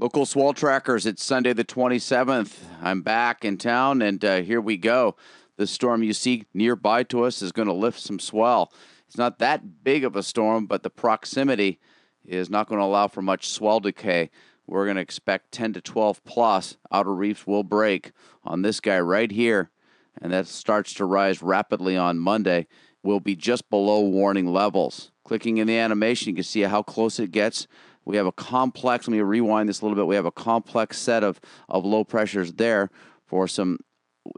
Local swell trackers, it's Sunday the 27th. I'm back in town, and here we go. The storm you see nearby to us is going to lift some swell. It's not that big of a storm, but the proximity is not going to allow for much swell decay. We're going to expect 10 to 12 plus. Outer reefs will break on this guy right here, and that starts to rise rapidly on Monday. We'll be just below warning levels. Clicking in the animation, you can see how close it gets. We have a complex, let me rewind this a little bit. We have a complex set of low pressures there for some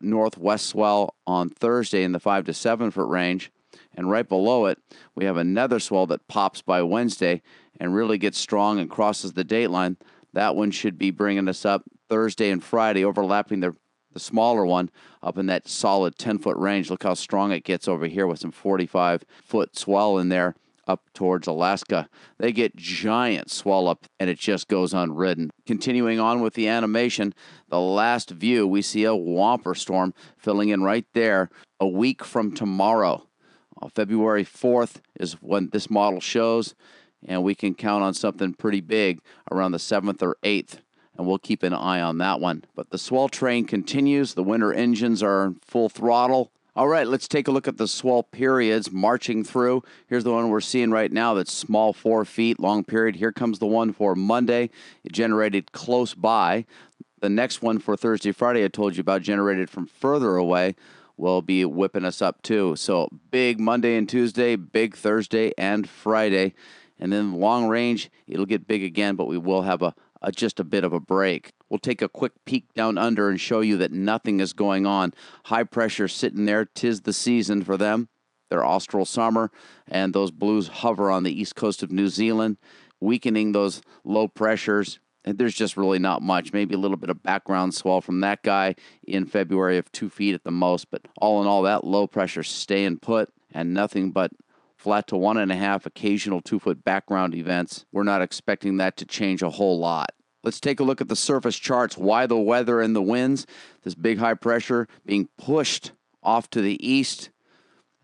northwest swell on Thursday in the 5 to 7 foot range. And right below it, we have another swell that pops by Wednesday and really gets strong and crosses the dateline. That one should be bringing us up Thursday and Friday, overlapping the smaller one up in that solid 10-foot range. Look how strong it gets over here with some 45-foot swell in there up towards Alaska. They get giant swell up, and it just goes unridden. Continuing on with the animation, the last view, we see a whomper storm filling in right there a week from tomorrow. February 4th is when this model shows, and we can count on something pretty big around the 7th or 8th, and we'll keep an eye on that one. But the swell train continues. The winter engines are in full throttle. All right, let's take a look at the swell periods marching through. Here's the one we're seeing right now that's small 4 feet, long period. Here comes the one for Monday. It generated close by. The next one for Thursday, Friday, I told you about, generated from further away, will be whipping us up too. So big Monday and Tuesday, big Thursday and Friday. And then long range, it'll get big again, but we will have just a bit of a break. We'll take a quick peek down under and show you that nothing is going on. High pressure sitting there. 'Tis the season for them. They're austral summer, and those blues hover on the east coast of New Zealand, weakening those low pressures. And there's just really not much. Maybe a little bit of background swell from that guy in February of 2 feet at the most. But all in all, that low pressure staying put, and nothing but flat to 1.5 occasional 2-foot background events. We're not expecting that to change a whole lot. Let's take a look at the surface charts. Why the weather and the winds? This big high pressure being pushed off to the east.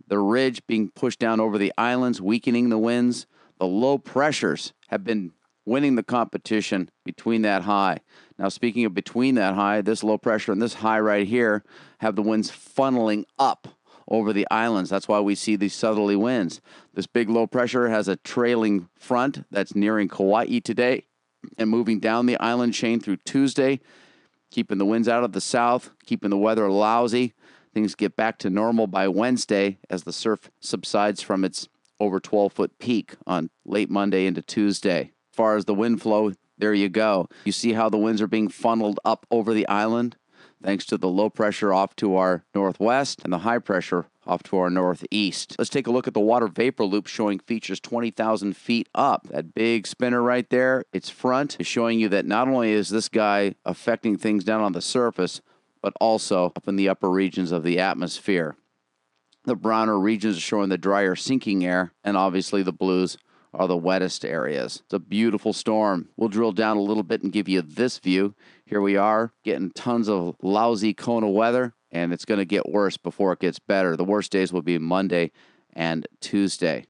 The ridge being pushed down over the islands, weakening the winds. The low pressures have been winning the competition between that high. Now, speaking of between that high, this low pressure and this high right here have the winds funneling up over the islands. That's why we see these southerly winds. This big low pressure has a trailing front that's nearing Kauai today and moving down the island chain through Tuesday, keeping the winds out of the south, keeping the weather lousy. Things get back to normal by Wednesday as the surf subsides from its over 12-foot peak on late Monday into Tuesday. As far as the wind flow, there you go. You see how the winds are being funneled up over the island, thanks to the low pressure off to our northwest and the high pressure off to our northeast. Let's take a look at the water vapor loop showing features 20,000 feet up. That big spinner right there, its front, is showing you that not only is this guy affecting things down on the surface, but also up in the upper regions of the atmosphere. The browner regions are showing the drier sinking air, and obviously the blues are the wettest areas. It's a beautiful storm. We'll drill down a little bit and give you this view. Here we are getting tons of lousy Kona weather, and it's going to get worse before it gets better. The worst days will be Monday and Tuesday.